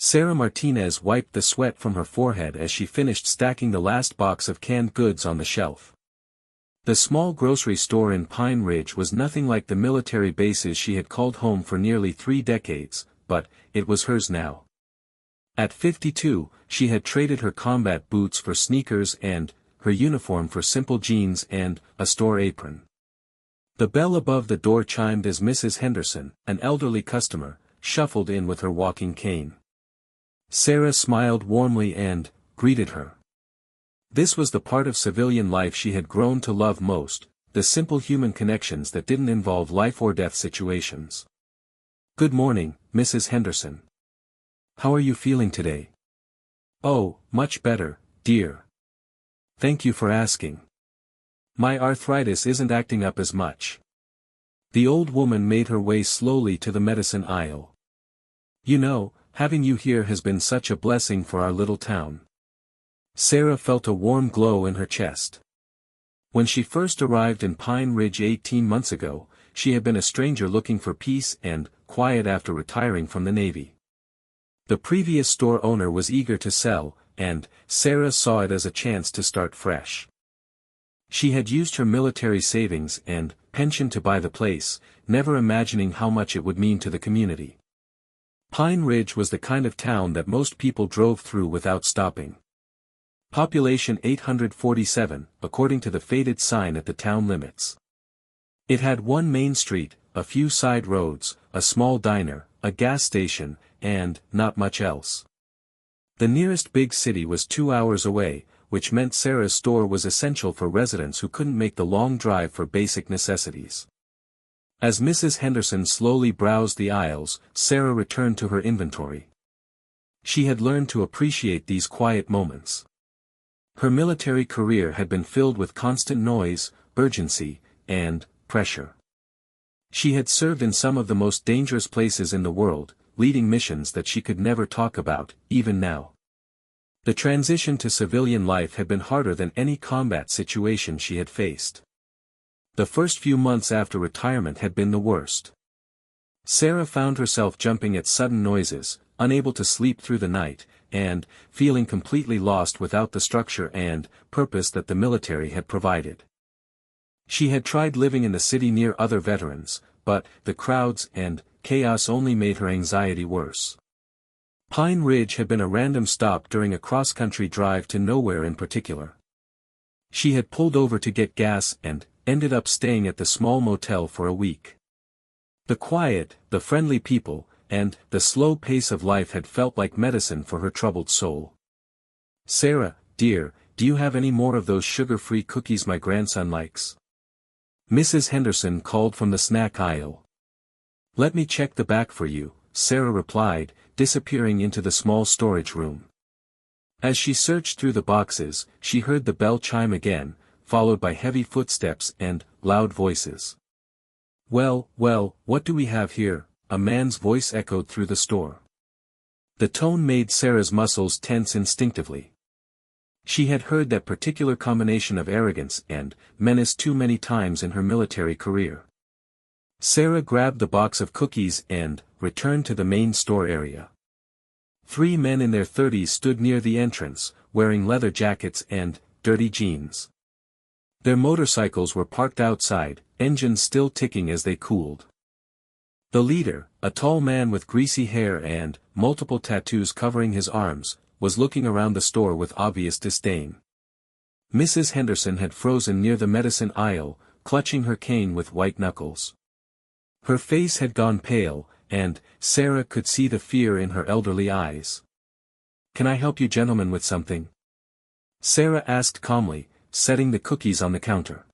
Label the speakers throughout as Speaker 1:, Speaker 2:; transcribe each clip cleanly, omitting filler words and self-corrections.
Speaker 1: Sarah Martinez wiped the sweat from her forehead as she finished stacking the last box of canned goods on the shelf. The small grocery store in Pine Ridge was nothing like the military bases she had called home for nearly 3 decades, but it was hers now. At 52, she had traded her combat boots for sneakers and her uniform for simple jeans and a store apron. The bell above the door chimed as Mrs. Henderson, an elderly customer, shuffled in with her walking cane. Sarah smiled warmly and greeted her. This was the part of civilian life she had grown to love most, the simple human connections that didn't involve life-or-death situations. "Good morning, Mrs. Henderson. How are you feeling today?" "Oh, much better, dear. Thank you for asking. My arthritis isn't acting up as much." The old woman made her way slowly to the medicine aisle. "You know, having you here has been such a blessing for our little town." Sarah felt a warm glow in her chest. When she first arrived in Pine Ridge 18 months ago, she had been a stranger looking for peace and quiet after retiring from the Navy. The previous store owner was eager to sell, and Sarah saw it as a chance to start fresh. She had used her military savings and pension to buy the place, never imagining how much it would mean to the community. Pine Ridge was the kind of town that most people drove through without stopping. Population 847, according to the faded sign at the town limits. It had one main street, a few side roads, a small diner, a gas station, and not much else. The nearest big city was 2 hours away, which meant Sarah's store was essential for residents who couldn't make the long drive for basic necessities. As Mrs. Henderson slowly browsed the aisles, Sarah returned to her inventory. She had learned to appreciate these quiet moments. Her military career had been filled with constant noise, urgency, and pressure. She had served in some of the most dangerous places in the world, leading missions that she could never talk about, even now. The transition to civilian life had been harder than any combat situation she had faced. The first few months after retirement had been the worst. Sarah found herself jumping at sudden noises, unable to sleep through the night, and feeling completely lost without the structure and purpose that the military had provided. She had tried living in the city near other veterans, but the crowds and chaos only made her anxiety worse. Pine Ridge had been a random stop during a cross-country drive to nowhere in particular. She had pulled over to get gas and ended up staying at the small motel for a week. The quiet, the friendly people, and the slow pace of life had felt like medicine for her troubled soul. "Sarah, dear, do you have any more of those sugar-free cookies my grandson likes?" Mrs. Henderson called from the snack aisle. "Let me check the back for you," Sarah replied, disappearing into the small storage room. As she searched through the boxes, she heard the bell chime again, followed by heavy footsteps and loud voices. Well, what do we have here?" a man's voice echoed through the store. The tone made Sarah's muscles tense instinctively. She had heard that particular combination of arrogance and menace too many times in her military career. Sarah grabbed the box of cookies and returned to the main store area. 3 men in their 30s stood near the entrance, wearing leather jackets and dirty jeans. Their motorcycles were parked outside, engines still ticking as they cooled. The leader, a tall man with greasy hair and multiple tattoos covering his arms, was looking around the store with obvious disdain. Mrs. Henderson had frozen near the medicine aisle, clutching her cane with white knuckles. Her face had gone pale, and Sarah could see the fear in her elderly eyes. "Can I help you gentlemen with something?" Sarah asked calmly, setting the cookies on the counter.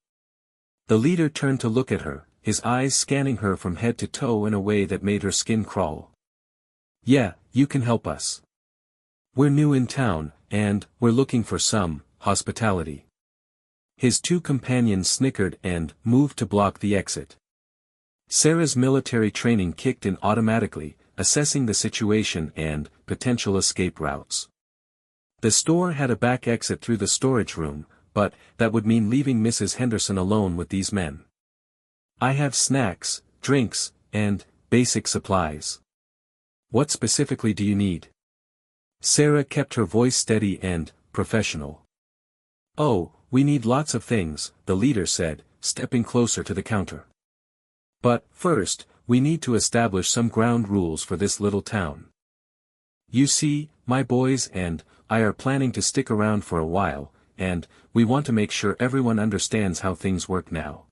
Speaker 1: The leader turned to look at her, his eyes scanning her from head to toe in a way that made her skin crawl. "Yeah, you can help us. We're new in town, and we're looking for some hospitality." His 2 companions snickered and moved to block the exit. Sarah's military training kicked in automatically, assessing the situation and potential escape routes. The store had a back exit through the storage room, but that would mean leaving Mrs. Henderson alone with these men. "I have snacks, drinks, and basic supplies. What specifically do you need?" Sarah kept her voice steady and professional. "Oh, we need lots of things," the leader said, stepping closer to the counter. "But, first, we need to establish some ground rules for this little town. You see, my boys and I are planning to stick around for a while, and we want to make sure everyone understands how things work now."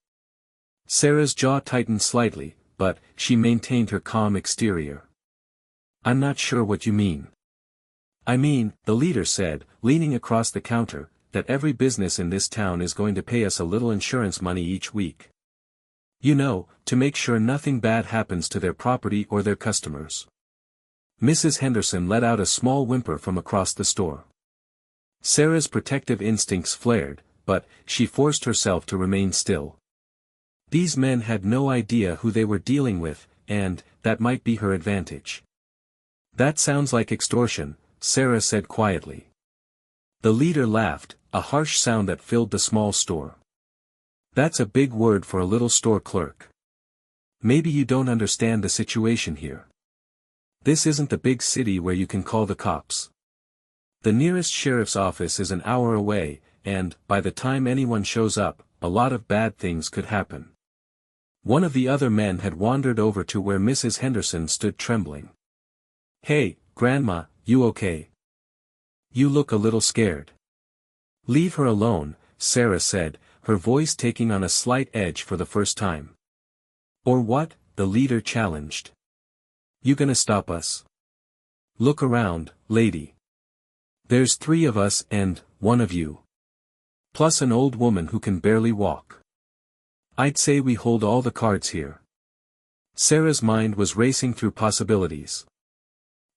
Speaker 1: Sarah's jaw tightened slightly, but she maintained her calm exterior. "I'm not sure what you mean." "I mean," the leader said, leaning across the counter, "that every business in this town is going to pay us a little insurance money each week. You know, to make sure nothing bad happens to their property or their customers." Mrs. Henderson let out a small whimper from across the store. Sarah's protective instincts flared, but she forced herself to remain still. These men had no idea who they were dealing with, and that might be her advantage. "That sounds like extortion," Sarah said quietly. The leader laughed, a harsh sound that filled the small store. "That's a big word for a little store clerk. Maybe you don't understand the situation here. This isn't the big city where you can call the cops. The nearest sheriff's office is an hour away, and, by the time anyone shows up, a lot of bad things could happen." One of the other men had wandered over to where Mrs. Henderson stood trembling. "Hey, Grandma, you okay? You look a little scared." "Leave her alone," Sarah said, her voice taking on a slight edge for the first time. "Or what?" the leader challenged. "You gonna stop us? Look around, lady. There's 3 of us and 1 of you. Plus an old woman who can barely walk. I'd say we hold all the cards here." Sarah's mind was racing through possibilities.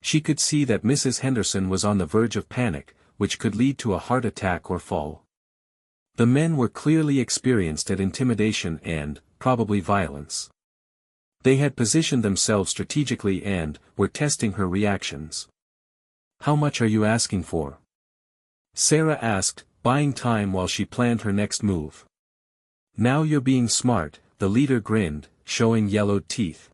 Speaker 1: She could see that Mrs. Henderson was on the verge of panic, which could lead to a heart attack or fall. The men were clearly experienced at intimidation and, probably violence. They had positioned themselves strategically and were testing her reactions. "How much are you asking for?" Sarah asked, buying time while she planned her next move. "Now you're being smart," the leader grinned, showing yellowed teeth.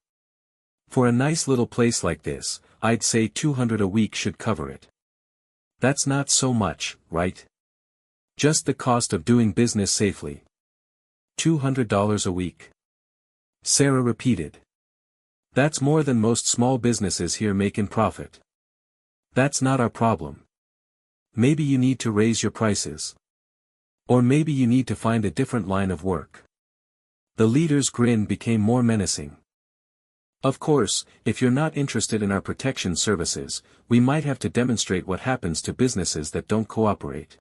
Speaker 1: "For a nice little place like this, I'd say $200 a week should cover it." "That's not so much, right? Just the cost of doing business safely." $200 a week. Sarah repeated. "That's more than most small businesses here make in profit." "That's not our problem. Maybe you need to raise your prices. Or maybe you need to find a different line of work." The leader's grin became more menacing. "Of course, if you're not interested in our protection services, we might have to demonstrate what happens to businesses that don't cooperate."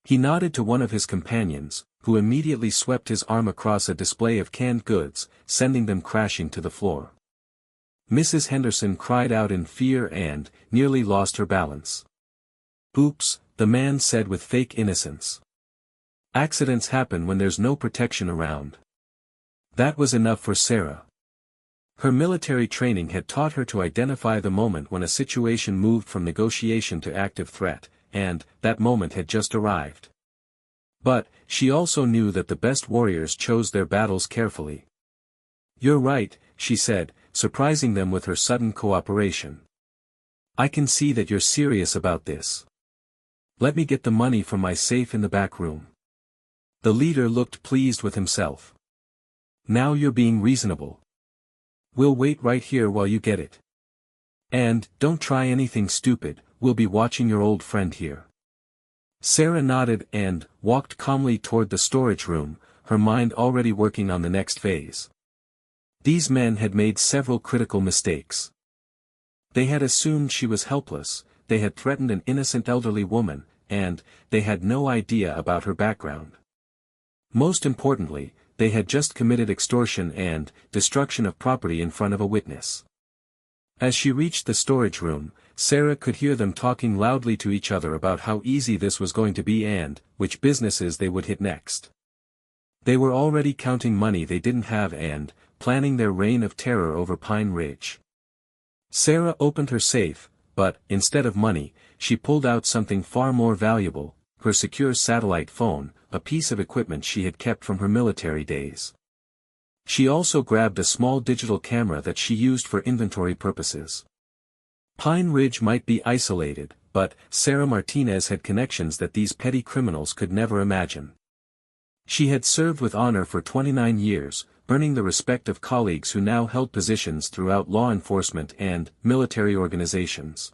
Speaker 1: He nodded to one of his companions, who immediately swept his arm across a display of canned goods, sending them crashing to the floor. Mrs. Henderson cried out in fear and nearly lost her balance. "Oops," the man said with fake innocence. "Accidents happen when there's no protection around." That was enough for Sarah. Her military training had taught her to identify the moment when a situation moved from negotiation to active threat, and that moment had just arrived. But, she also knew that the best warriors chose their battles carefully. "You're right," she said, surprising them with her sudden cooperation. "I can see that you're serious about this. Let me get the money from my safe in the back room." The leader looked pleased with himself. "Now you're being reasonable. We'll wait right here while you get it. And, don't try anything stupid, we'll be watching your old friend here." Sarah nodded and walked calmly toward the storage room, her mind already working on the next phase. These men had made several critical mistakes. They had assumed she was helpless, they had threatened an innocent elderly woman, and they had no idea about her background. Most importantly, they had just committed extortion and destruction of property in front of a witness. As she reached the storage room, Sarah could hear them talking loudly to each other about how easy this was going to be and which businesses they would hit next. They were already counting money they didn't have and planning their reign of terror over Pine Ridge. Sarah opened her safe, but, instead of money, she pulled out something far more valuable, her secure satellite phone, a piece of equipment she had kept from her military days. She also grabbed a small digital camera that she used for inventory purposes. Pine Ridge might be isolated, but Sarah Martinez had connections that these petty criminals could never imagine. She had served with honor for 29 years, earning the respect of colleagues who now held positions throughout law enforcement and military organizations.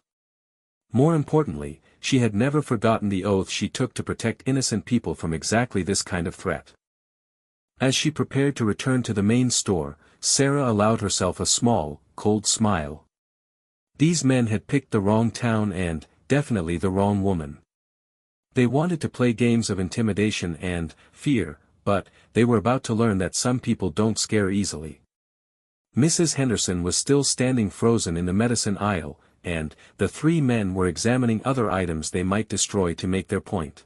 Speaker 1: More importantly, she had never forgotten the oath she took to protect innocent people from exactly this kind of threat. As she prepared to return to the main store, Sarah allowed herself a small, cold smile. These men had picked the wrong town and, definitely the wrong woman. They wanted to play games of intimidation and fear, but they were about to learn that some people don't scare easily. Mrs. Henderson was still standing frozen in the medicine aisle, and the three men were examining other items they might destroy to make their point.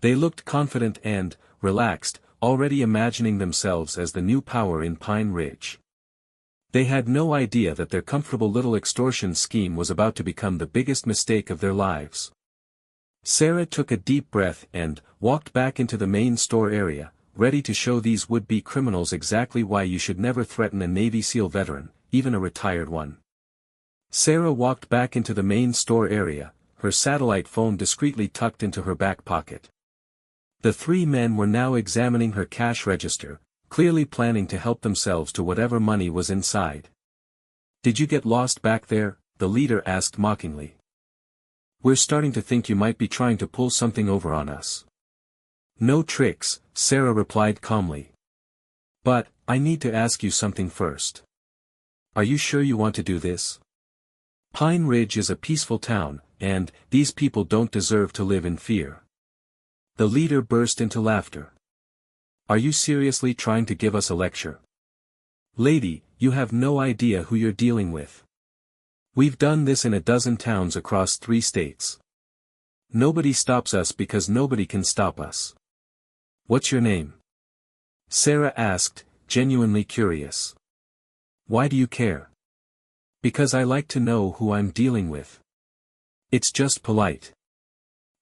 Speaker 1: They looked confident and relaxed, already imagining themselves as the new power in Pine Ridge. They had no idea that their comfortable little extortion scheme was about to become the biggest mistake of their lives. Sarah took a deep breath and walked back into the main store area, ready to show these would-be criminals exactly why you should never threaten a Navy SEAL veteran, even a retired one. Sarah walked back into the main store area, her satellite phone discreetly tucked into her back pocket. The three men were now examining her cash register, clearly planning to help themselves to whatever money was inside. "Did you get lost back there?" the leader asked mockingly. "We're starting to think you might be trying to pull something over on us." "No tricks," Sarah replied calmly. "But, I need to ask you something first. Are you sure you want to do this? Pine Ridge is a peaceful town, and these people don't deserve to live in fear." The leader burst into laughter. "Are you seriously trying to give us a lecture? Lady, you have no idea who you're dealing with. We've done this in a dozen towns across 3 states. Nobody stops us because nobody can stop us. What's your name?" Sarah asked, genuinely curious. "Why do you care?" "Because I like to know who I'm dealing with. It's just polite."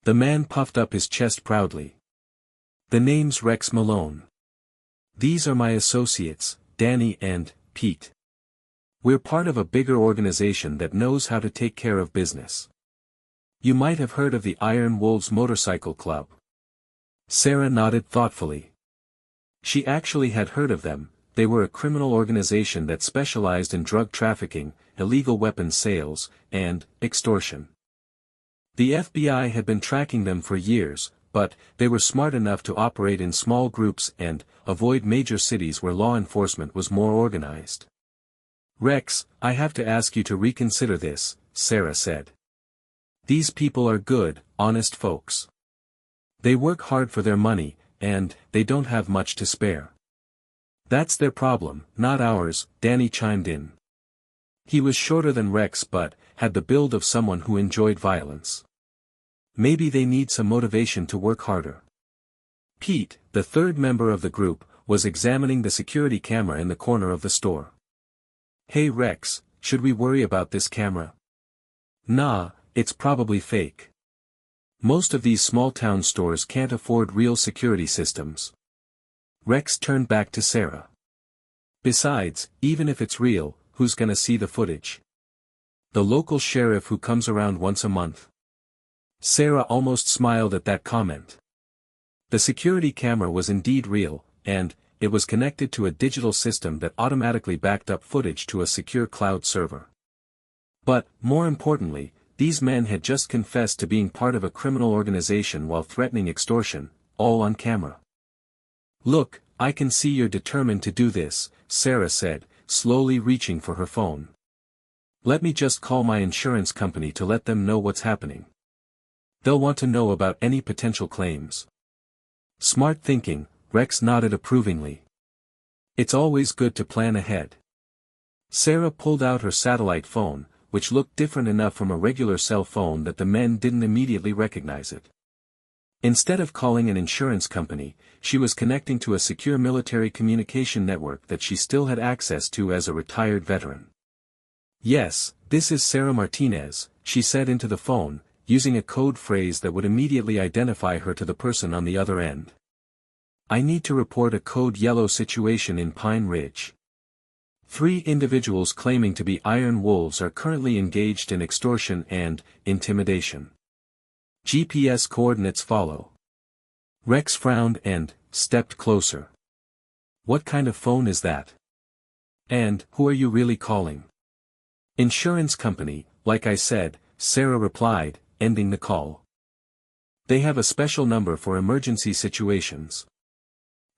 Speaker 1: The man puffed up his chest proudly. "The name's Rex Malone. These are my associates, Danny and Pete. We're part of a bigger organization that knows how to take care of business. You might have heard of the Iron Wolves Motorcycle Club." Sarah nodded thoughtfully. She actually had heard of them. They were a criminal organization that specialized in drug trafficking, illegal weapons sales, and extortion. The FBI had been tracking them for years, but they were smart enough to operate in small groups and avoid major cities where law enforcement was more organized. "Rex, I have to ask you to reconsider this," Sarah said. "These people are good, honest folks. They work hard for their money, and they don't have much to spare." "That's their problem, not ours," Danny chimed in. He was shorter than Rex but had the build of someone who enjoyed violence. "Maybe they need some motivation to work harder." Pete, the third member of the group, was examining the security camera in the corner of the store. "Hey Rex, should we worry about this camera?" "Nah, it's probably fake. Most of these small-town stores can't afford real security systems." Rex turned back to Sarah. "Besides, even if it's real, who's gonna see the footage? The local sheriff who comes around once a month?" Sarah almost smiled at that comment. The security camera was indeed real, and it was connected to a digital system that automatically backed up footage to a secure cloud server. But, more importantly, these men had just confessed to being part of a criminal organization while threatening extortion, all on camera. "Look, I can see you're determined to do this," Sarah said, slowly reaching for her phone. "Let me just call my insurance company to let them know what's happening. They'll want to know about any potential claims." "Smart thinking," Rex nodded approvingly. "It's always good to plan ahead." Sarah pulled out her satellite phone, which looked different enough from a regular cell phone that the men didn't immediately recognize it. Instead of calling an insurance company, she was connecting to a secure military communication network that she still had access to as a retired veteran. "Yes, this is Sarah Martinez," she said into the phone, using a code phrase that would immediately identify her to the person on the other end. "I need to report a code yellow situation in Pine Ridge. 3 individuals claiming to be Iron Wolves are currently engaged in extortion and intimidation. GPS coordinates follow. Rex frowned and stepped closer. What kind of phone is that? And who are you really calling? Insurance company, like I said, Sarah replied, ending the call. They have a special number for emergency situations.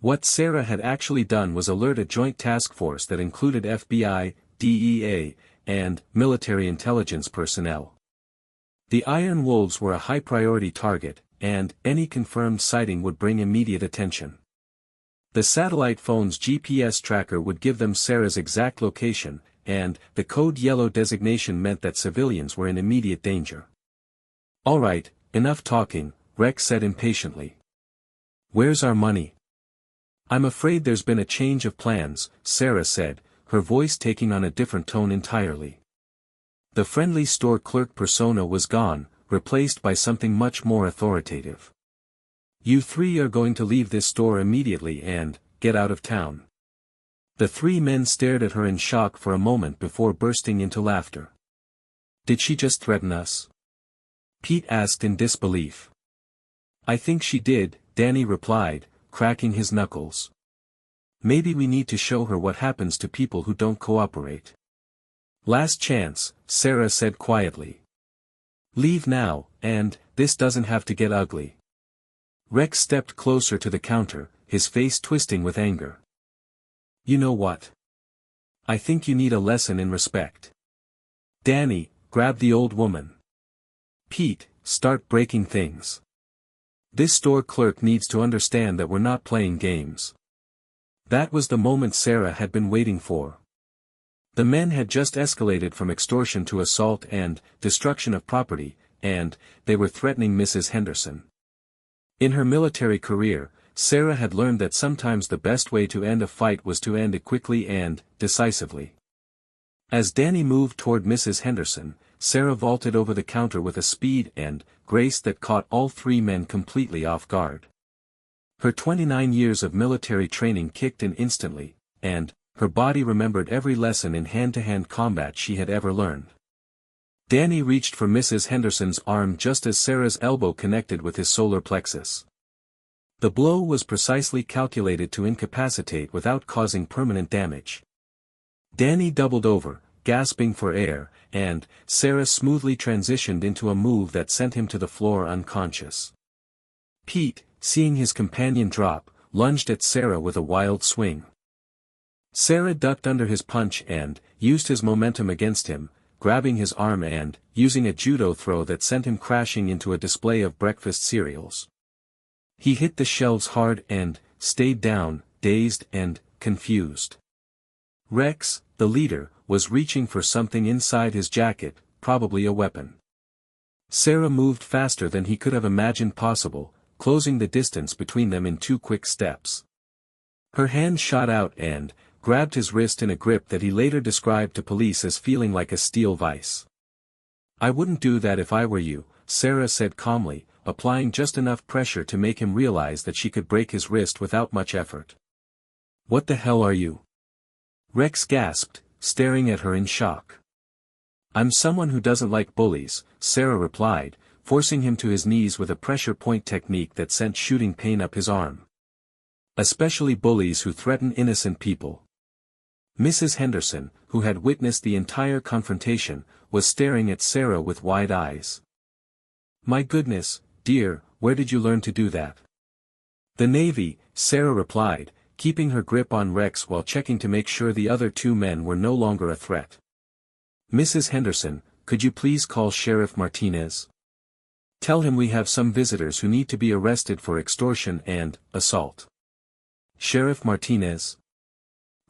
Speaker 1: What Sarah had actually done was alert a joint task force that included FBI, DEA, and military intelligence personnel. The Iron Wolves were a high-priority target, and any confirmed sighting would bring immediate attention. The satellite phone's GPS tracker would give them Sarah's exact location, and the code yellow designation meant that civilians were in immediate danger. All right, enough talking, Rex said impatiently. Where's our money? I'm afraid there's been a change of plans, Sarah said, her voice taking on a different tone entirely. The friendly store clerk persona was gone, replaced by something much more authoritative. You 3 are going to leave this store immediately and get out of town. The 3 men stared at her in shock for a moment before bursting into laughter. Did she just threaten us? Pete asked in disbelief. I think she did, Danny replied, cracking his knuckles. Maybe we need to show her what happens to people who don't cooperate. Last chance, Sarah said quietly. Leave now, and this doesn't have to get ugly. Rex stepped closer to the counter, his face twisting with anger. You know what? I think you need a lesson in respect. Danny, grab the old woman. Pete, start breaking things. This store clerk needs to understand that we're not playing games. That was the moment Sarah had been waiting for. The men had just escalated from extortion to assault and destruction of property, and they were threatening Mrs. Henderson. In her military career, Sarah had learned that sometimes the best way to end a fight was to end it quickly and decisively. As Danny moved toward Mrs. Henderson, Sarah vaulted over the counter with a speed and grace that caught all 3 men completely off guard. Her 29 years of military training kicked in instantly, and her body remembered every lesson in hand-to-hand combat she had ever learned. Danny reached for Mrs. Henderson's arm just as Sarah's elbow connected with his solar plexus. The blow was precisely calculated to incapacitate without causing permanent damage. Danny doubled over, gasping for air, and Sarah smoothly transitioned into a move that sent him to the floor unconscious. Pete, seeing his companion drop, lunged at Sarah with a wild swing. Sarah ducked under his punch and used his momentum against him, grabbing his arm and using a judo throw that sent him crashing into a display of breakfast cereals. He hit the shelves hard and stayed down, dazed and confused. Rex, the leader, was reaching for something inside his jacket, probably a weapon. Sarah moved faster than he could have imagined possible, closing the distance between them in 2 quick steps. Her hand shot out and grabbed his wrist in a grip that he later described to police as feeling like a steel vice. I wouldn't do that if I were you, Sarah said calmly, applying just enough pressure to make him realize that she could break his wrist without much effort. What the hell are you? Rex gasped, staring at her in shock. I'm someone who doesn't like bullies, Sarah replied, forcing him to his knees with a pressure point technique that sent shooting pain up his arm. Especially bullies who threaten innocent people. Mrs. Henderson, who had witnessed the entire confrontation, was staring at Sarah with wide eyes. My goodness, dear, where did you learn to do that? The Navy, Sarah replied, keeping her grip on Rex while checking to make sure the other 2 men were no longer a threat. Mrs. Henderson, could you please call Sheriff Martinez? Tell him we have some visitors who need to be arrested for extortion and assault. Sheriff Martinez?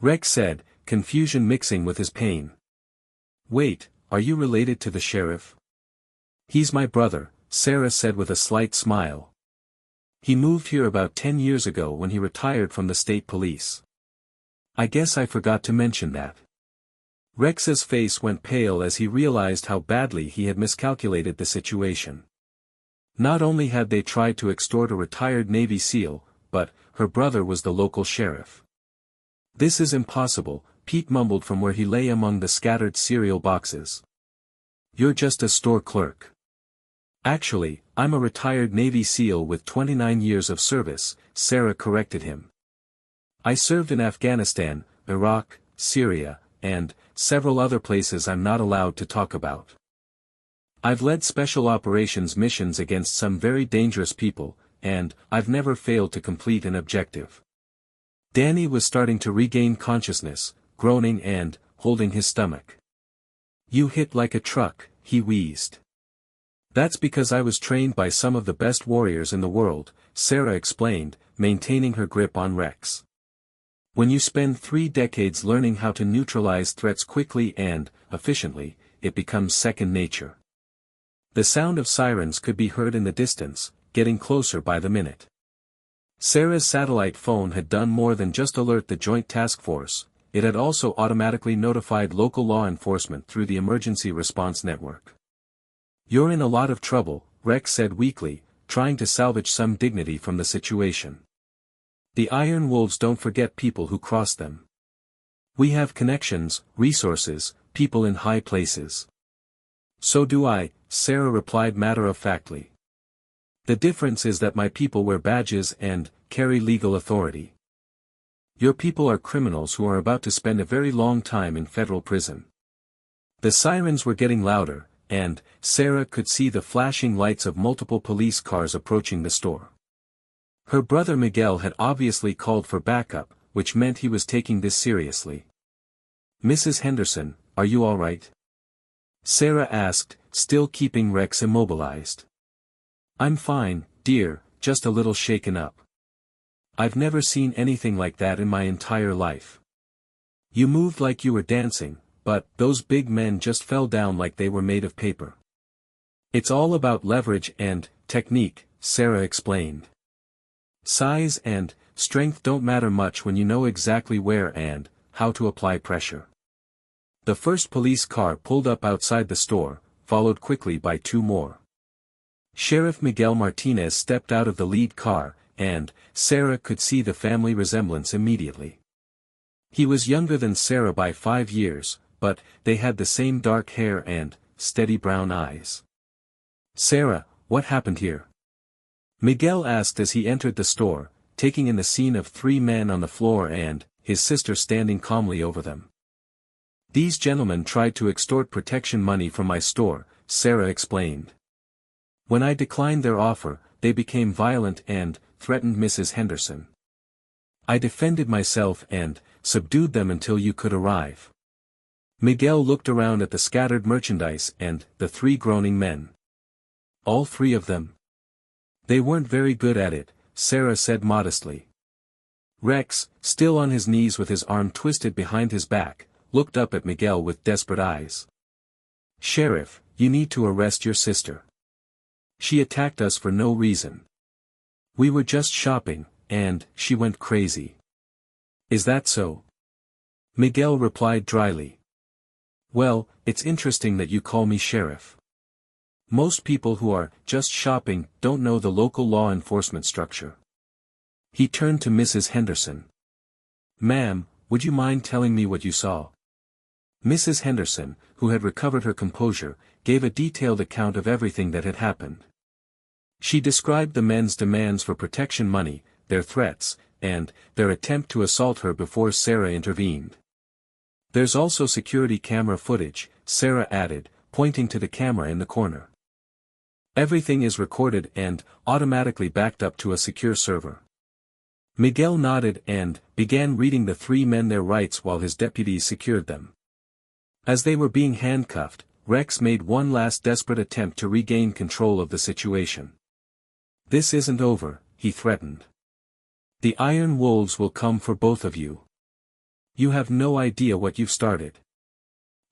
Speaker 1: Rex said, confusion mixing with his pain. Wait, are you related to the sheriff? He's my brother, Sarah said with a slight smile. He moved here about 10 years ago when he retired from the state police. I guess I forgot to mention that. Rex's face went pale as he realized how badly he had miscalculated the situation. Not only had they tried to extort a retired Navy SEAL, but her brother was the local sheriff. This is impossible, Pete mumbled from where he lay among the scattered cereal boxes. "You're just a store clerk." "Actually, I'm a retired Navy SEAL with 29 years of service," Sarah corrected him. "I served in Afghanistan, Iraq, Syria, and several other places I'm not allowed to talk about. I've led special operations missions against some very dangerous people, and I've never failed to complete an objective." Danny was starting to regain consciousness, groaning and holding his stomach. "You hit like a truck," he wheezed. "That's because I was trained by some of the best warriors in the world," Sarah explained, maintaining her grip on Rex. "When you spend 3 decades learning how to neutralize threats quickly and efficiently, it becomes second nature." The sound of sirens could be heard in the distance, getting closer by the minute. Sarah's satellite phone had done more than just alert the Joint Task Force, it had also automatically notified local law enforcement through the emergency response network. "You're in a lot of trouble," Rex said weakly, trying to salvage some dignity from the situation. "The Iron Wolves don't forget people who cross them. We have connections, resources, people in high places." "So do I," Sarah replied matter-of-factly. "The difference is that my people wear badges and carry legal authority. Your people are criminals who are about to spend a very long time in federal prison." The sirens were getting louder, and Sarah could see the flashing lights of multiple police cars approaching the store. Her brother Miguel had obviously called for backup, which meant he was taking this seriously. "Mrs. Henderson, are you all right?" Sarah asked, still keeping Rex immobilized. "I'm fine, dear, just a little shaken up. I've never seen anything like that in my entire life. You moved like you were dancing, but those big men just fell down like they were made of paper." "It's all about leverage and technique," Sarah explained. "Size and strength don't matter much when you know exactly where and how to apply pressure." The first police car pulled up outside the store, followed quickly by 2 more. Sheriff Miguel Martinez stepped out of the lead car, and Sarah could see the family resemblance immediately. He was younger than Sarah by 5 years, but they had the same dark hair and steady brown eyes. "Sarah, what happened here?" Miguel asked as he entered the store, taking in the scene of 3 men on the floor and his sister standing calmly over them. "These gentlemen tried to extort protection money from my store," Sarah explained. "When I declined their offer, they became violent and threatened Mrs. Henderson. I defended myself and subdued them until you could arrive." Miguel looked around at the scattered merchandise and the 3 groaning men. "All 3 of them?" "They weren't very good at it," Sarah said modestly. Rex, still on his knees with his arm twisted behind his back, looked up at Miguel with desperate eyes. "Sheriff, you need to arrest your sister. She attacked us for no reason. We were just shopping, and she went crazy." "Is that so?" Miguel replied dryly. "Well, it's interesting that you call me sheriff. Most people who are just shopping don't know the local law enforcement structure." He turned to Mrs. Henderson. "Ma'am, would you mind telling me what you saw?" Mrs. Henderson, who had recovered her composure, gave a detailed account of everything that had happened. She described the men's demands for protection money, their threats, and their attempt to assault her before Sarah intervened. "There's also security camera footage," Sarah added, pointing to the camera in the corner. "Everything is recorded and automatically backed up to a secure server." Miguel nodded and began reading the 3 men their rights while his deputies secured them. As they were being handcuffed, Rex made one last desperate attempt to regain control of the situation. "This isn't over," he threatened. "The Iron Wolves will come for both of you. You have no idea what you've started."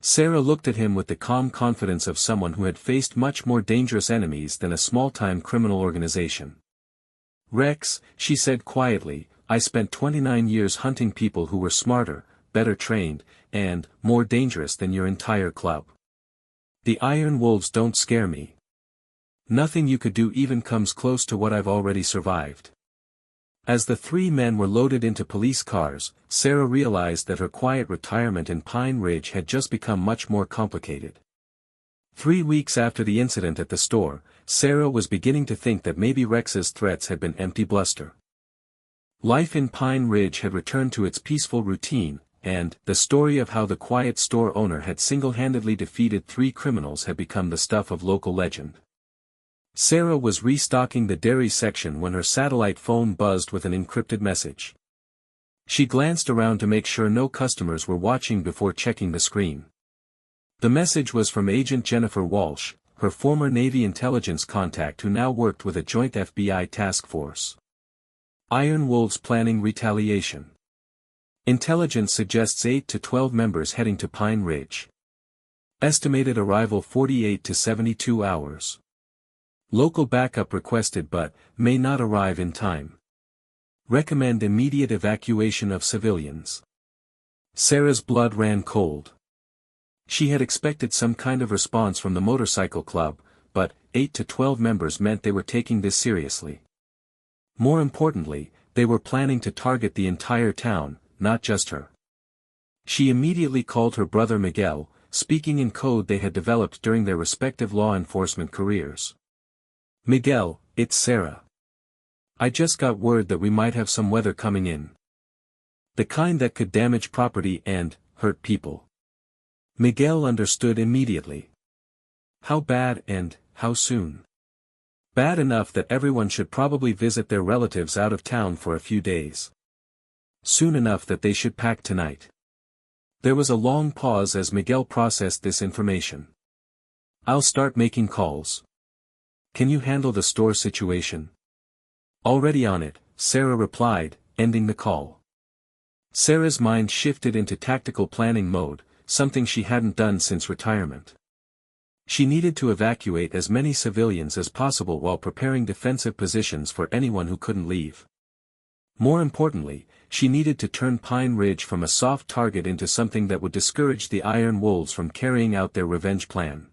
Speaker 1: Sarah looked at him with the calm confidence of someone who had faced much more dangerous enemies than a small-time criminal organization. "Rex," she said quietly, "I spent 29 years hunting people who were smarter, better trained, and more dangerous than your entire club. The Iron Wolves don't scare me. Nothing you could do even comes close to what I've already survived. As the three men were loaded into police cars, Sarah realized that her quiet retirement in Pine Ridge had just become much more complicated. 3 weeks after the incident at the store, Sarah was beginning to think that maybe Rex's threats had been empty bluster. Life in Pine Ridge had returned to its peaceful routine, and the story of how the quiet store owner had single-handedly defeated 3 criminals had become the stuff of local legend. Sarah was restocking the dairy section when her satellite phone buzzed with an encrypted message. She glanced around to make sure no customers were watching before checking the screen. The message was from Agent Jennifer Walsh, her former Navy intelligence contact who now worked with a joint FBI task force. Iron Wolves planning retaliation. Intelligence suggests 8 to 12 members heading to Pine Ridge. Estimated arrival 48 to 72 hours. Local backup requested but may not arrive in time. Recommend immediate evacuation of civilians. Sarah's blood ran cold. She had expected some kind of response from the motorcycle club, but 8 to 12 members meant they were taking this seriously. More importantly, they were planning to target the entire town, not just her. She immediately called her brother Miguel, speaking in code they had developed during their respective law enforcement careers. Miguel, it's Sarah. I just got word that we might have some weather coming in. The kind that could damage property and hurt people. Miguel understood immediately. How bad and how soon? Bad enough that everyone should probably visit their relatives out of town for a few days. Soon enough that they should pack tonight. There was a long pause as Miguel processed this information. I'll start making calls. Can you handle the store situation? Already on it, Sarah replied, ending the call. Sarah's mind shifted into tactical planning mode, something she hadn't done since retirement. She needed to evacuate as many civilians as possible while preparing defensive positions for anyone who couldn't leave. More importantly, she needed to turn Pine Ridge from a soft target into something that would discourage the Iron Wolves from carrying out their revenge plan.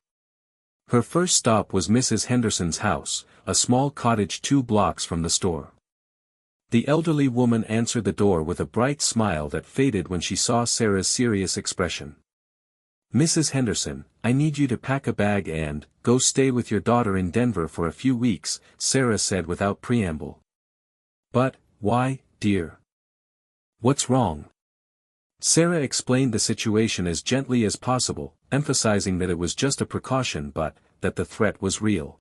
Speaker 1: Her first stop was Mrs. Henderson's house, a small cottage 2 blocks from the store. The elderly woman answered the door with a bright smile that faded when she saw Sarah's serious expression. Mrs. Henderson, I need you to pack a bag and go stay with your daughter in Denver for a few weeks, Sarah said without preamble. But, why, dear? What's wrong? Sarah explained the situation as gently as possible, emphasizing that it was just a precaution but that the threat was real.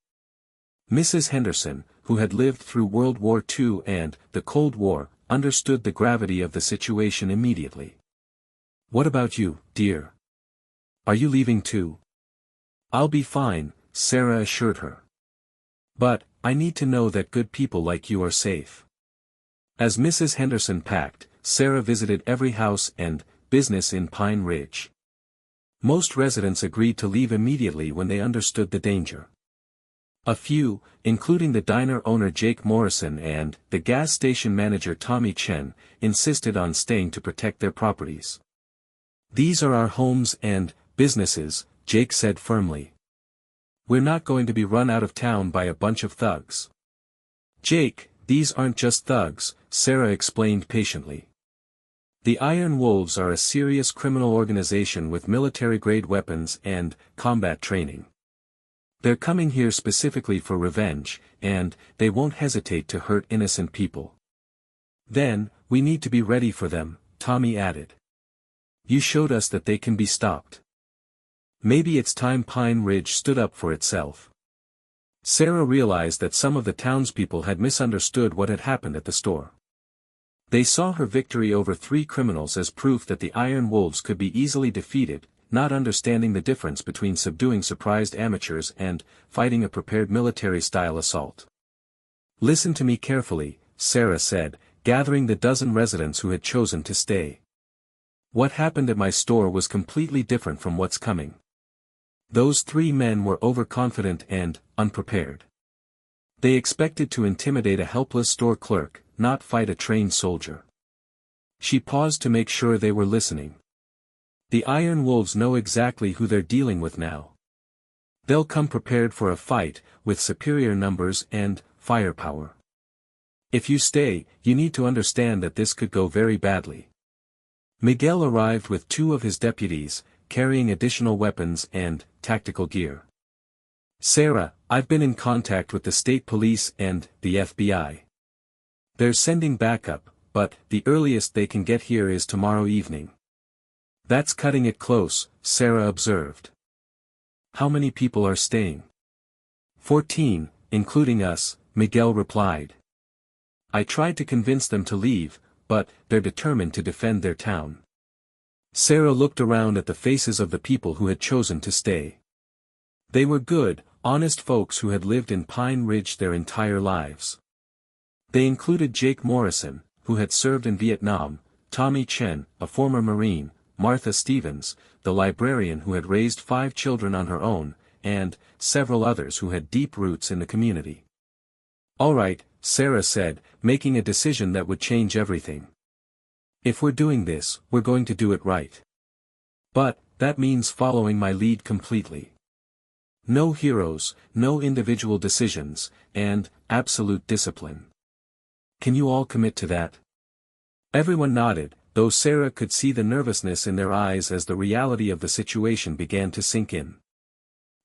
Speaker 1: Mrs. Henderson, who had lived through World War II and the Cold War, understood the gravity of the situation immediately. What about you, dear? Are you leaving too? I'll be fine, Sarah assured her. But, I need to know that good people like you are safe. As Mrs. Henderson packed, Sarah visited every house and business in Pine Ridge. Most residents agreed to leave immediately when they understood the danger. A few, including the diner owner Jake Morrison and the gas station manager Tommy Chen, insisted on staying to protect their properties. These are our homes and businesses, Jake said firmly. We're not going to be run out of town by a bunch of thugs. Jake, these aren't just thugs, Sarah explained patiently. The Iron Wolves are a serious criminal organization with military-grade weapons and combat training. They're coming here specifically for revenge, and they won't hesitate to hurt innocent people. Then, we need to be ready for them, Tommy added. You showed us that they can be stopped. Maybe it's time Pine Ridge stood up for itself. Sarah realized that some of the townspeople had misunderstood what had happened at the store. They saw her victory over 3 criminals as proof that the Iron Wolves could be easily defeated, not understanding the difference between subduing surprised amateurs and fighting a prepared military-style assault. Listen to me carefully, Sarah said, gathering the dozen residents who had chosen to stay. What happened at my store was completely different from what's coming. Those 3 men were overconfident and unprepared. They expected to intimidate a helpless store clerk, not fight a trained soldier. She paused to make sure they were listening. The Iron Wolves know exactly who they're dealing with now. They'll come prepared for a fight, with superior numbers and firepower. If you stay, you need to understand that this could go very badly. Miguel arrived with 2 of his deputies, carrying additional weapons and tactical gear. Sarah, I've been in contact with the state police and the FBI. They're sending backup, but the earliest they can get here is tomorrow evening. That's cutting it close, Sarah observed. How many people are staying? 14, including us, Miguel replied. I tried to convince them to leave, but they're determined to defend their town. Sarah looked around at the faces of the people who had chosen to stay. They were good, honest folks who had lived in Pine Ridge their entire lives. They included Jake Morrison, who had served in Vietnam, Tommy Chen, a former Marine, Martha Stevens, the librarian who had raised 5 children on her own, and several others who had deep roots in the community. All right, Sarah said, making a decision that would change everything. If we're doing this, we're going to do it right. But, that means following my lead completely. No heroes, no individual decisions, and absolute discipline. Can you all commit to that? Everyone nodded, though Sarah could see the nervousness in their eyes as the reality of the situation began to sink in.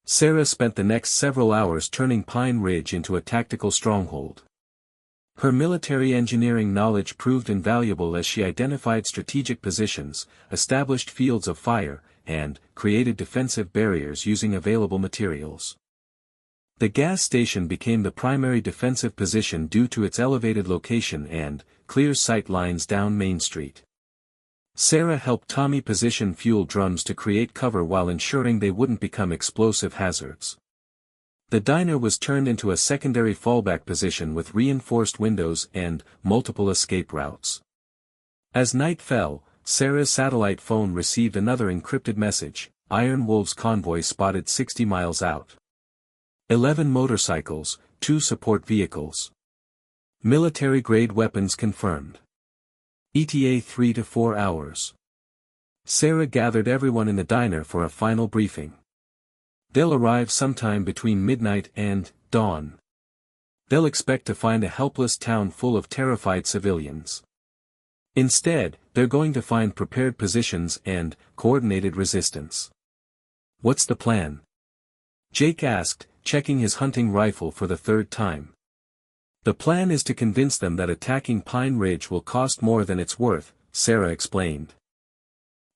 Speaker 1: Sarah spent the next several hours turning Pine Ridge into a tactical stronghold. Her military engineering knowledge proved invaluable as she identified strategic positions, established fields of fire, and created defensive barriers using available materials. The gas station became the primary defensive position due to its elevated location and clear sight lines down Main Street. Sarah helped Tommy position fuel drums to create cover while ensuring they wouldn't become explosive hazards. The diner was turned into a secondary fallback position with reinforced windows and multiple escape routes. As night fell, Sarah's satellite phone received another encrypted message: Iron Wolves convoy spotted 60 miles out. 11 motorcycles, 2 support vehicles. Military-grade weapons confirmed. ETA 3 to 4 hours. Sarah gathered everyone in the diner for a final briefing. They'll arrive sometime between midnight and dawn. They'll expect to find a helpless town full of terrified civilians. Instead, they're going to find prepared positions and coordinated resistance. What's the plan? Jake asked, checking his hunting rifle for the 3rd time. The plan is to convince them that attacking Pine Ridge will cost more than it's worth, Sarah explained.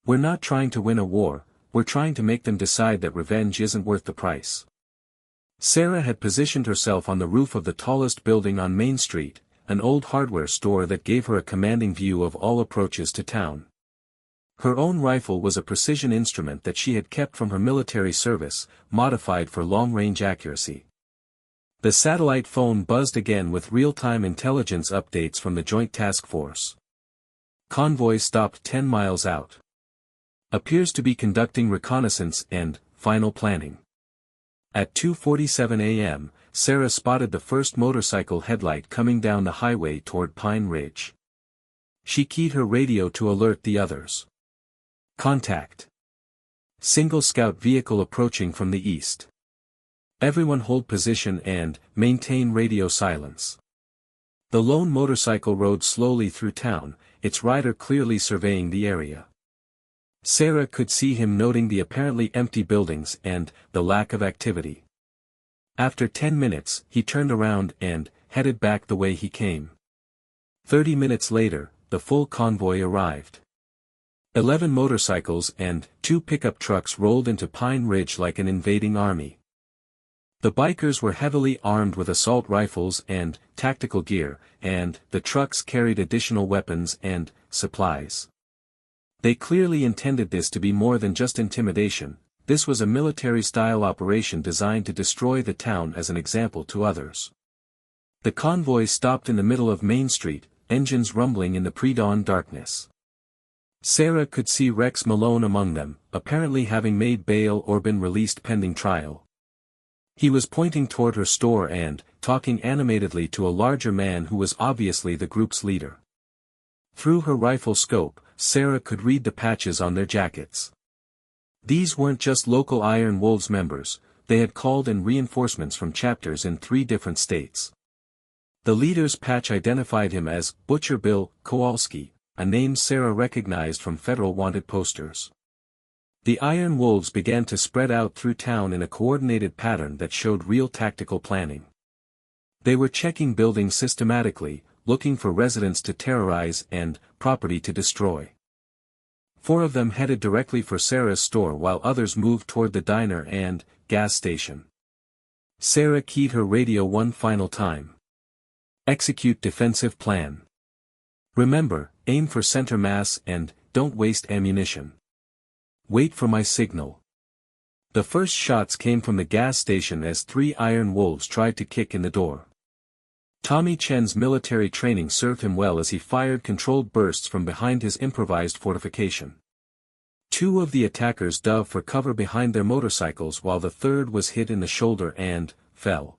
Speaker 1: We're not trying to win a war, we're trying to make them decide that revenge isn't worth the price. Sarah had positioned herself on the roof of the tallest building on Main Street, an old hardware store that gave her a commanding view of all approaches to town. Her own rifle was a precision instrument that she had kept from her military service, modified for long-range accuracy. The satellite phone buzzed again with real-time intelligence updates from the Joint Task Force. Convoy stopped 10 miles out. Appears to be conducting reconnaissance and final planning. At 2:47 a.m., Sarah spotted the first motorcycle headlight coming down the highway toward Pine Ridge. She keyed her radio to alert the others. Contact. Single scout vehicle approaching from the east. Everyone hold position and maintain radio silence. The lone motorcycle rode slowly through town, its rider clearly surveying the area. Sarah could see him noting the apparently empty buildings and the lack of activity. After 10 minutes, he turned around and headed back the way he came. 30 minutes later, the full convoy arrived. 11 motorcycles and 2 pickup trucks rolled into Pine Ridge like an invading army. The bikers were heavily armed with assault rifles and tactical gear, and the trucks carried additional weapons and supplies. They clearly intended this to be more than just intimidation. This was a military-style operation designed to destroy the town as an example to others. The convoy stopped in the middle of Main Street, engines rumbling in the pre-dawn darkness. Sarah could see Rex Malone among them, apparently having made bail or been released pending trial. He was pointing toward her store and talking animatedly to a larger man who was obviously the group's leader. Through her rifle scope, Sarah could read the patches on their jackets. These weren't just local Iron Wolves members, they had called in reinforcements from chapters in 3 different states. The leader's patch identified him as Butcher Bill Kowalski, a name Sarah recognized from federal wanted posters. The Iron Wolves began to spread out through town in a coordinated pattern that showed real tactical planning. They were checking buildings systematically, looking for residents to terrorize and property to destroy. 4 of them headed directly for Sarah's store while others moved toward the diner and gas station. Sarah keyed her radio one final time. Execute defensive plan. Remember, aim for center mass and don't waste ammunition. Wait for my signal. The first shots came from the gas station as 3 Iron Wolves tried to kick in the door. Tommy Chen's military training served him well as he fired controlled bursts from behind his improvised fortification. 2 of the attackers dove for cover behind their motorcycles while the third was hit in the shoulder and fell.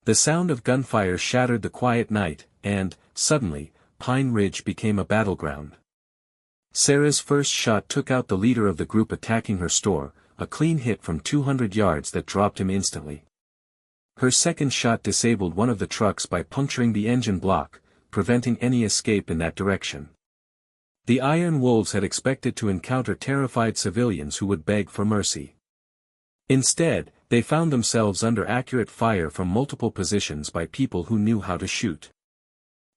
Speaker 1: The sound of gunfire shattered the quiet night, and, suddenly, Pine Ridge became a battleground. Sarah's first shot took out the leader of the group attacking her store, a clean hit from 200 yards that dropped him instantly. Her second shot disabled one of the trucks by puncturing the engine block, preventing any escape in that direction. The Iron Wolves had expected to encounter terrified civilians who would beg for mercy. Instead, they found themselves under accurate fire from multiple positions by people who knew how to shoot.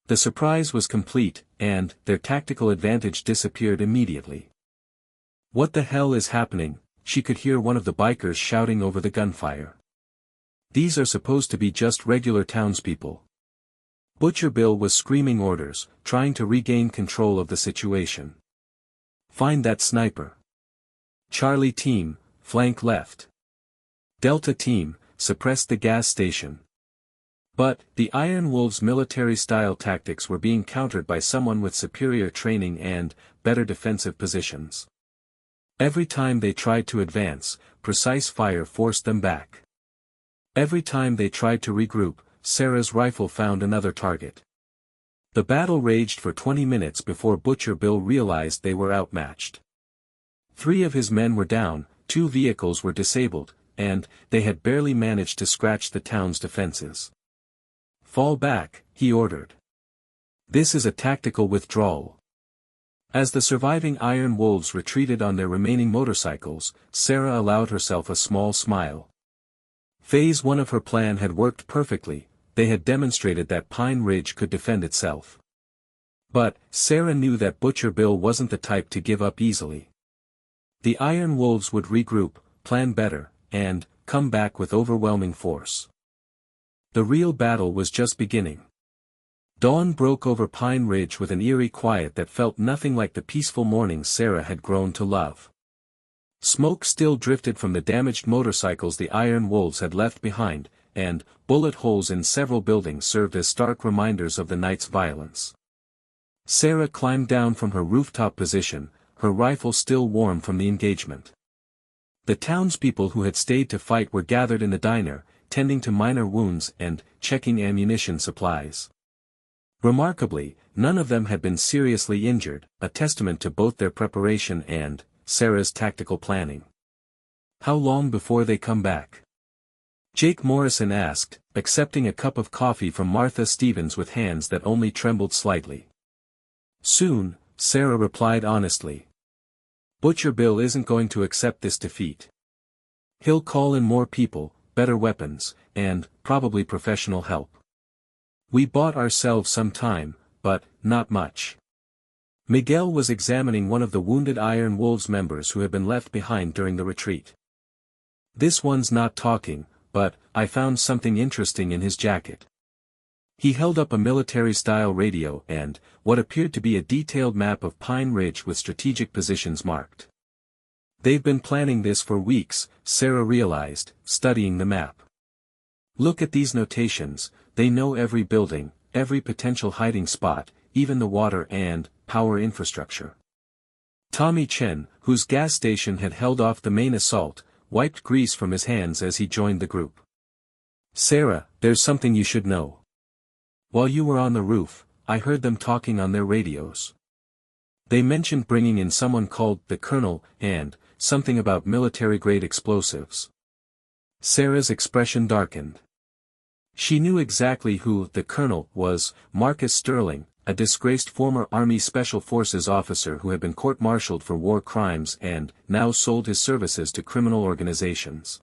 Speaker 1: The surprise was complete, and their tactical advantage disappeared immediately. "What the hell is happening?" she could hear one of the bikers shouting over the gunfire. "These are supposed to be just regular townspeople." Butcher Bill was screaming orders, trying to regain control of the situation. "Find that sniper. Charlie Team, flank left. Delta Team, suppress the gas station." But, the Iron Wolves' military-style tactics were being countered by someone with superior training and better defensive positions. Every time they tried to advance, precise fire forced them back. Every time they tried to regroup, Sarah's rifle found another target. The battle raged for 20 minutes before Butcher Bill realized they were outmatched. 3 of his men were down, 2 vehicles were disabled, and they had barely managed to scratch the town's defenses. "Fall back," he ordered. "This is a tactical withdrawal." As the surviving Iron Wolves retreated on their remaining motorcycles, Sarah allowed herself a small smile. Phase 1 of her plan had worked perfectly. They had demonstrated that Pine Ridge could defend itself. But, Sarah knew that Butcher Bill wasn't the type to give up easily. The Iron Wolves would regroup, plan better, and come back with overwhelming force. The real battle was just beginning. Dawn broke over Pine Ridge with an eerie quiet that felt nothing like the peaceful mornings Sarah had grown to love. Smoke still drifted from the damaged motorcycles the Iron Wolves had left behind, and bullet holes in several buildings served as stark reminders of the night's violence. Sarah climbed down from her rooftop position, her rifle still warm from the engagement. The townspeople who had stayed to fight were gathered in the diner, tending to minor wounds and checking ammunition supplies. Remarkably, none of them had been seriously injured, a testament to both their preparation and Sarah's tactical planning. "How long before they come back?" Jake Morrison asked, accepting a cup of coffee from Martha Stevens with hands that only trembled slightly. "Soon," Sarah replied honestly. "Butcher Bill isn't going to accept this defeat. He'll call in more people, better weapons, and probably professional help. We bought ourselves some time, but not much." Miguel was examining one of the wounded Iron Wolves members who had been left behind during the retreat. "This one's not talking, but I found something interesting in his jacket." He held up a military-style radio and what appeared to be a detailed map of Pine Ridge with strategic positions marked. "They've been planning this for weeks," Sarah realized, studying the map. "Look at these notations, they know every building, every potential hiding spot, even the water and power infrastructure." Tommy Chen, whose gas station had held off the main assault, wiped grease from his hands as he joined the group. "Sarah, there's something you should know. While you were on the roof, I heard them talking on their radios. They mentioned bringing in someone called the Colonel, and something about military-grade explosives." Sarah's expression darkened. She knew exactly who the colonel was, Marcus Sterling, a disgraced former Army Special Forces officer who had been court-martialed for war crimes and now sold his services to criminal organizations.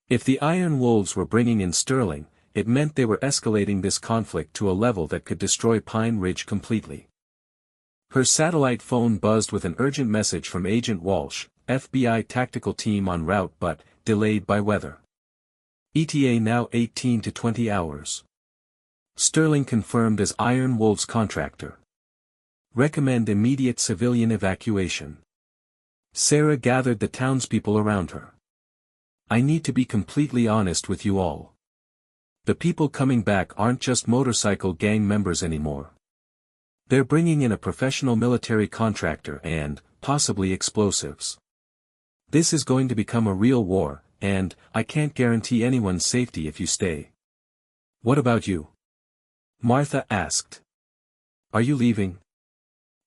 Speaker 1: If the Iron Wolves were bringing in Sterling, it meant they were escalating this conflict to a level that could destroy Pine Ridge completely. Her satellite phone buzzed with an urgent message from Agent Walsh, FBI tactical team en route but delayed by weather. ETA now 18 to 20 hours. Sterling confirmed as Iron Wolves contractor. Recommend immediate civilian evacuation. Sarah gathered the townspeople around her. I need to be completely honest with you all. The people coming back aren't just motorcycle gang members anymore. They're bringing in a professional military contractor and, possibly explosives. This is going to become a real war, and I can't guarantee anyone's safety if you stay. What about you? Martha asked. Are you leaving?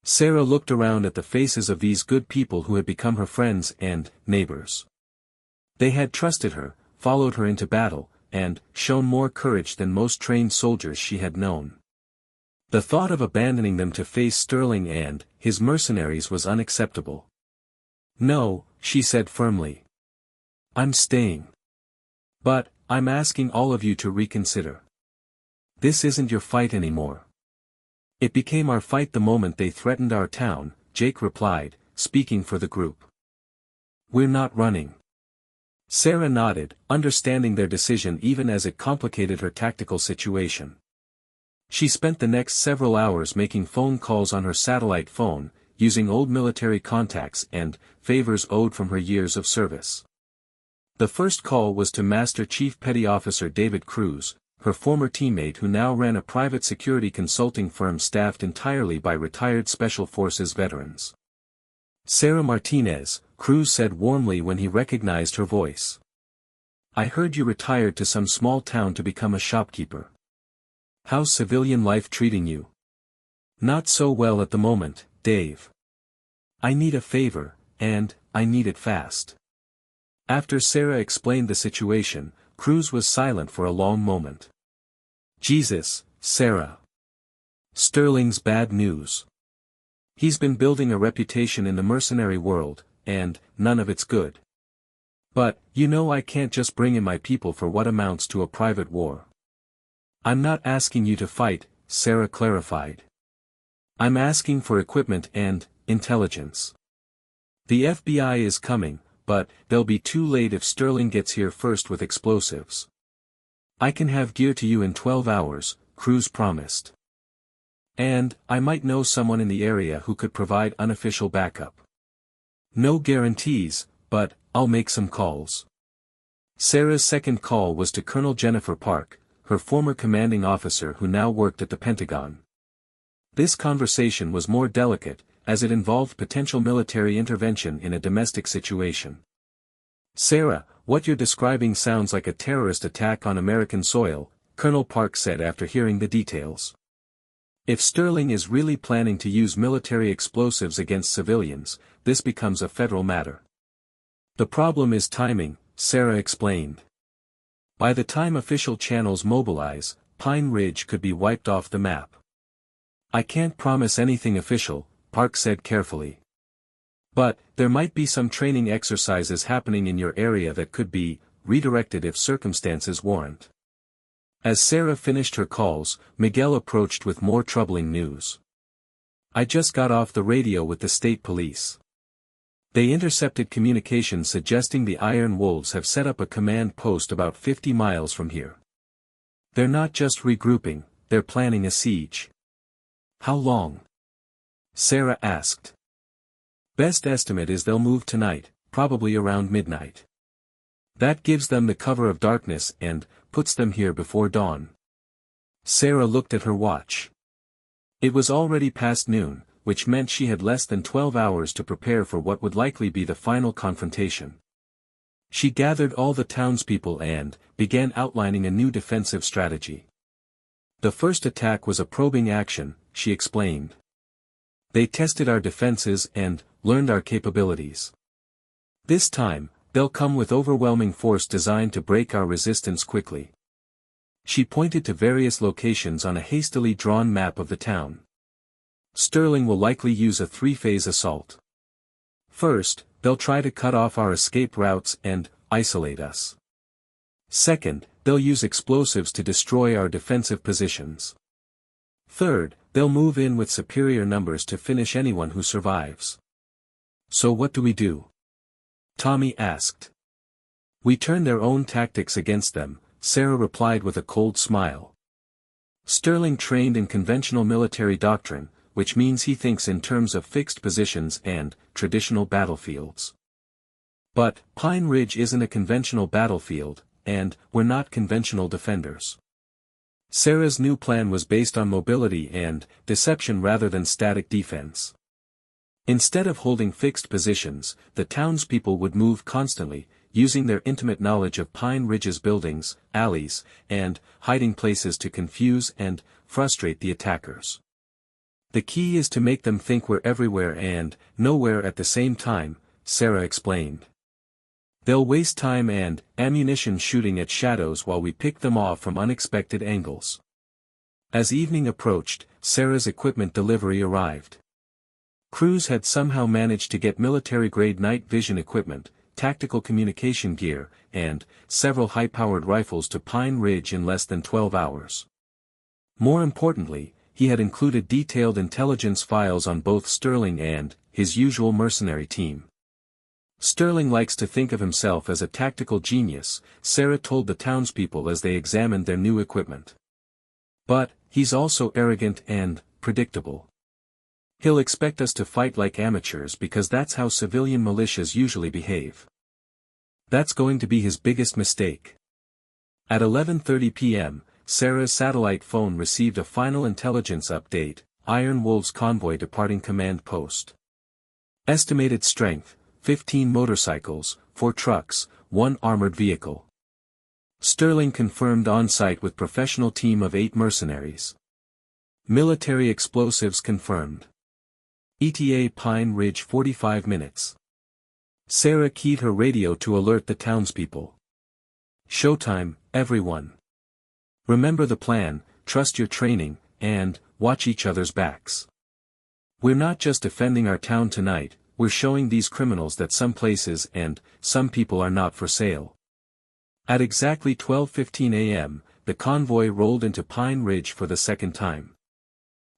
Speaker 1: Sarah looked around at the faces of these good people who had become her friends and neighbors. They had trusted her, followed her into battle, and shown more courage than most trained soldiers she had known. The thought of abandoning them to face Sterling and his mercenaries was unacceptable. No, she said firmly. I'm staying. But, I'm asking all of you to reconsider. This isn't your fight anymore. It became our fight the moment they threatened our town, Jake replied, speaking for the group. We're not running. Sarah nodded, understanding their decision even as it complicated her tactical situation. She spent the next several hours making phone calls on her satellite phone, using old military contacts and favors owed from her years of service. The first call was to Master Chief Petty Officer David Cruz, her former teammate who now ran a private security consulting firm staffed entirely by retired Special Forces veterans. Sarah Martinez, Cruz said warmly when he recognized her voice. I heard you retired to some small town to become a shopkeeper. How's civilian life treating you? Not so well at the moment, Dave. I need a favor, and I need it fast. After Sarah explained the situation, Cruz was silent for a long moment. Jesus, Sarah. Sterling's bad news. He's been building a reputation in the mercenary world, and none of it's good. But, you know I can't just bring in my people for what amounts to a private war. I'm not asking you to fight, Sarah clarified. I'm asking for equipment and intelligence. The FBI is coming, but they'll be too late if Sterling gets here first with explosives. I can have gear to you in 12 hours, Cruz promised. And, I might know someone in the area who could provide unofficial backup. No guarantees, but I'll make some calls. Sarah's second call was to Colonel Jennifer Park, her former commanding officer who now worked at the Pentagon. This conversation was more delicate, as it involved potential military intervention in a domestic situation. Sarah, what you're describing sounds like a terrorist attack on American soil, Colonel Park said after hearing the details. If Sterling is really planning to use military explosives against civilians, this becomes a federal matter. The problem is timing, Sarah explained. By the time official channels mobilize, Pine Ridge could be wiped off the map. I can't promise anything official, Park said carefully. But, there might be some training exercises happening in your area that could be redirected if circumstances warrant. As Sarah finished her calls, Miguel approached with more troubling news. I just got off the radio with the state police. They intercepted communication suggesting the Iron Wolves have set up a command post about 50 miles from here. They're not just regrouping, they're planning a siege. How long? Sarah asked. Best estimate is they'll move tonight, probably around midnight. That gives them the cover of darkness and puts them here before dawn. Sarah looked at her watch. It was already past noon, which meant she had less than 12 hours to prepare for what would likely be the final confrontation. She gathered all the townspeople and began outlining a new defensive strategy. The first attack was a probing action, she explained. They tested our defenses and learned our capabilities. This time, they'll come with overwhelming force designed to break our resistance quickly. She pointed to various locations on a hastily drawn map of the town. Sterling will likely use a three-phase assault. First, they'll try to cut off our escape routes and isolate us. Second, they'll use explosives to destroy our defensive positions. Third, they'll move in with superior numbers to finish anyone who survives. So what do we do? Tommy asked. We turn their own tactics against them, Sarah replied with a cold smile. Sterling trained in conventional military doctrine, which means he thinks in terms of fixed positions and traditional battlefields. But Pine Ridge isn't a conventional battlefield, and we're not conventional defenders. Sarah's new plan was based on mobility and deception rather than static defense. Instead of holding fixed positions, the townspeople would move constantly, using their intimate knowledge of Pine Ridge's buildings, alleys, and hiding places to confuse and frustrate the attackers. The key is to make them think we're everywhere and nowhere at the same time, Sarah explained. They'll waste time and ammunition shooting at shadows while we pick them off from unexpected angles. As evening approached, Sarah's equipment delivery arrived. Crews had somehow managed to get military-grade night vision equipment, tactical communication gear, and several high-powered rifles to Pine Ridge in less than 12 hours. More importantly, he had included detailed intelligence files on both Sterling and his usual mercenary team. Sterling likes to think of himself as a tactical genius, Sarah told the townspeople as they examined their new equipment. But he's also arrogant and predictable. He'll expect us to fight like amateurs because that's how civilian militias usually behave. That's going to be his biggest mistake. At 11:30 p.m., Sarah's satellite phone received a final intelligence update, Iron Wolves convoy departing command post. Estimated strength, 15 motorcycles, 4 trucks, 1 armored vehicle. Sterling confirmed on-site with professional team of 8 mercenaries. Military explosives confirmed. ETA Pine Ridge 45 minutes. Sarah keyed her radio to alert the townspeople. Showtime, everyone. Remember the plan, trust your training, and watch each other's backs. We're not just defending our town tonight, we're showing these criminals that some places and some people are not for sale. At exactly 12:15 a.m., the convoy rolled into Pine Ridge for the second time.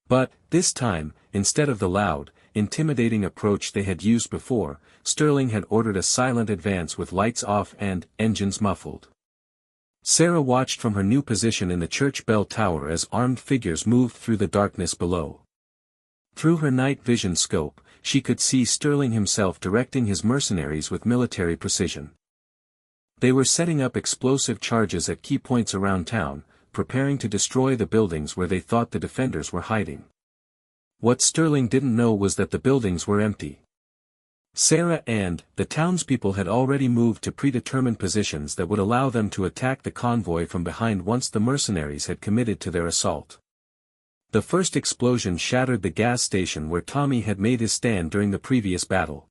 Speaker 1: But, this time, instead of the loud, intimidating approach they had used before, Sterling had ordered a silent advance with lights off and engines muffled. Sarah watched from her new position in the church bell tower as armed figures moved through the darkness below. Through her night vision scope, she could see Sterling himself directing his mercenaries with military precision. They were setting up explosive charges at key points around town, preparing to destroy the buildings where they thought the defenders were hiding. What Sterling didn't know was that the buildings were empty. Sarah and the townspeople had already moved to predetermined positions that would allow them to attack the convoy from behind once the mercenaries had committed to their assault. The first explosion shattered the gas station where Tommy had made his stand during the previous battle.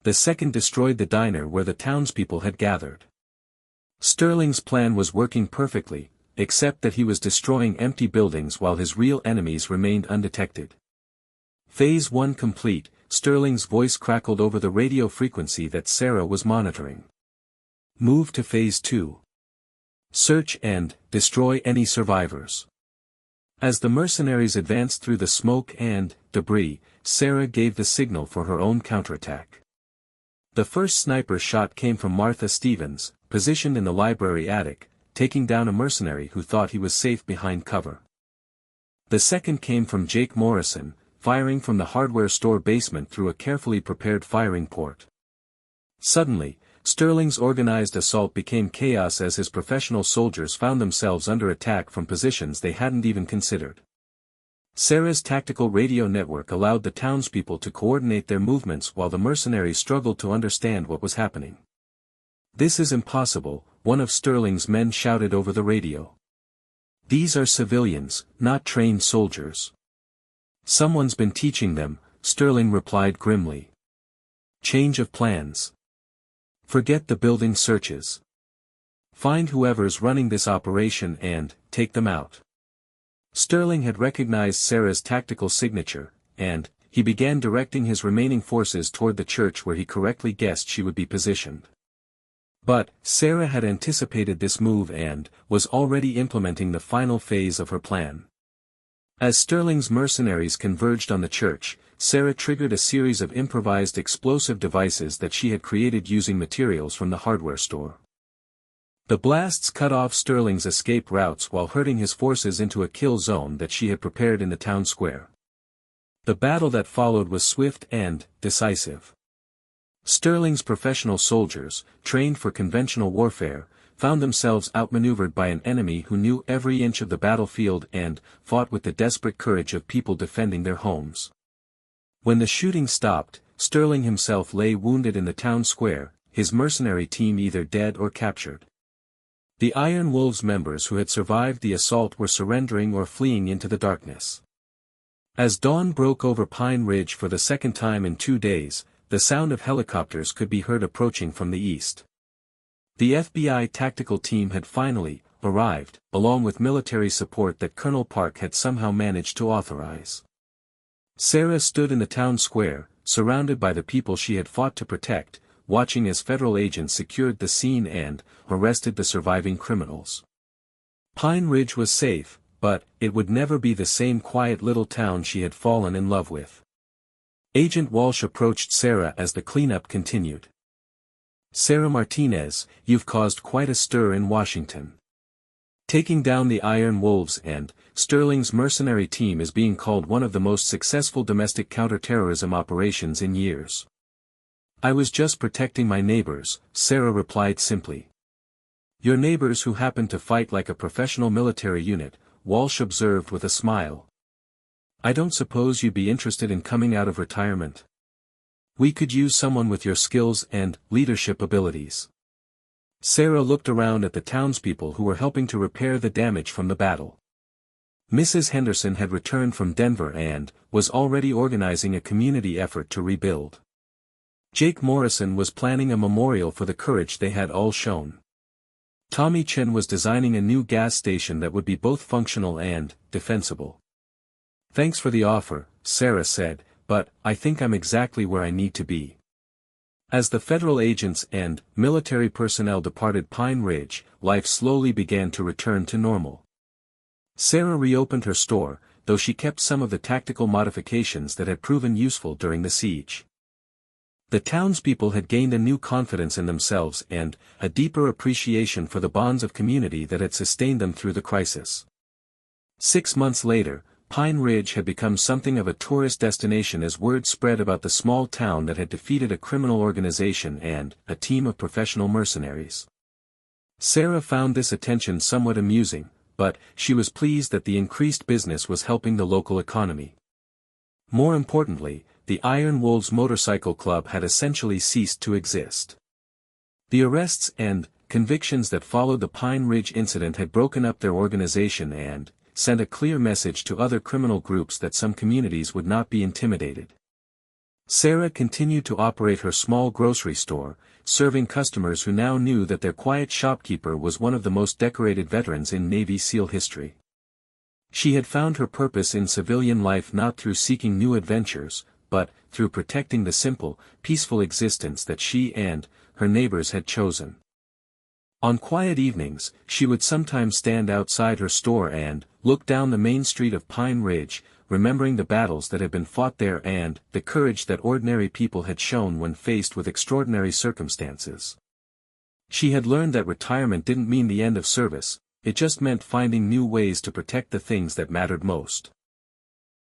Speaker 1: The second destroyed the diner where the townspeople had gathered. Sterling's plan was working perfectly, except that he was destroying empty buildings while his real enemies remained undetected. Phase 1 complete, Sterling's voice crackled over the radio frequency that Sarah was monitoring. Move to Phase 2. Search and destroy any survivors. As the mercenaries advanced through the smoke and debris, Sarah gave the signal for her own counterattack. The first sniper shot came from Martha Stevens, positioned in the library attic, taking down a mercenary who thought he was safe behind cover. The second came from Jake Morrison, firing from the hardware store basement through a carefully prepared firing port. Suddenly, Sterling's organized assault became chaos as his professional soldiers found themselves under attack from positions they hadn't even considered. Sarah's tactical radio network allowed the townspeople to coordinate their movements while the mercenaries struggled to understand what was happening. "This is impossible," one of Sterling's men shouted over the radio. "These are civilians, not trained soldiers." "Someone's been teaching them," Sterling replied grimly. "Change of plans. Forget the building searches. Find whoever's running this operation and take them out. Sterling had recognized Sarah's tactical signature, and he began directing his remaining forces toward the church where he correctly guessed she would be positioned. But Sarah had anticipated this move and was already implementing the final phase of her plan. As Sterling's mercenaries converged on the church, Sarah triggered a series of improvised explosive devices that she had created using materials from the hardware store. The blasts cut off Sterling's escape routes while herding his forces into a kill zone that she had prepared in the town square. The battle that followed was swift and decisive. Sterling's professional soldiers, trained for conventional warfare, found themselves outmaneuvered by an enemy who knew every inch of the battlefield and fought with the desperate courage of people defending their homes. When the shooting stopped, Sterling himself lay wounded in the town square, his mercenary team either dead or captured. The Iron Wolves members who had survived the assault were surrendering or fleeing into the darkness. As dawn broke over Pine Ridge for the second time in 2 days, the sound of helicopters could be heard approaching from the east. The FBI tactical team had finally arrived, along with military support that Colonel Park had somehow managed to authorize. Sarah stood in the town square, surrounded by the people she had fought to protect, watching as federal agents secured the scene and arrested the surviving criminals. Pine Ridge was safe, but it would never be the same quiet little town she had fallen in love with. Agent Walsh approached Sarah as the cleanup continued. "Sarah Martinez, you've caused quite a stir in Washington. Taking down the Iron Wolves and Sterling's mercenary team is being called one of the most successful domestic counterterrorism operations in years." "I was just protecting my neighbors," Sarah replied simply. "Your neighbors who happen to fight like a professional military unit," Walsh observed with a smile. "I don't suppose you'd be interested in coming out of retirement. We could use someone with your skills and leadership abilities." Sarah looked around at the townspeople who were helping to repair the damage from the battle. Mrs. Henderson had returned from Denver and was already organizing a community effort to rebuild. Jake Morrison was planning a memorial for the courage they had all shown. Tommy Chen was designing a new gas station that would be both functional and defensible. "Thanks for the offer," Sarah said, "but I think I'm exactly where I need to be." As the federal agents and military personnel departed Pine Ridge, life slowly began to return to normal. Sarah reopened her store, though she kept some of the tactical modifications that had proven useful during the siege. The townspeople had gained a new confidence in themselves and a deeper appreciation for the bonds of community that had sustained them through the crisis. 6 months later, Pine Ridge had become something of a tourist destination as word spread about the small town that had defeated a criminal organization and a team of professional mercenaries. Sarah found this attention somewhat amusing, but she was pleased that the increased business was helping the local economy. More importantly, the Iron Wolves Motorcycle Club had essentially ceased to exist. The arrests and convictions that followed the Pine Ridge incident had broken up their organization and sent a clear message to other criminal groups that some communities would not be intimidated. Sarah continued to operate her small grocery store, serving customers who now knew that their quiet shopkeeper was one of the most decorated veterans in Navy SEAL history. She had found her purpose in civilian life not through seeking new adventures, but through protecting the simple, peaceful existence that she and her neighbors had chosen. On quiet evenings, she would sometimes stand outside her store and look down the main street of Pine Ridge, remembering the battles that had been fought there and the courage that ordinary people had shown when faced with extraordinary circumstances. She had learned that retirement didn't mean the end of service, it just meant finding new ways to protect the things that mattered most.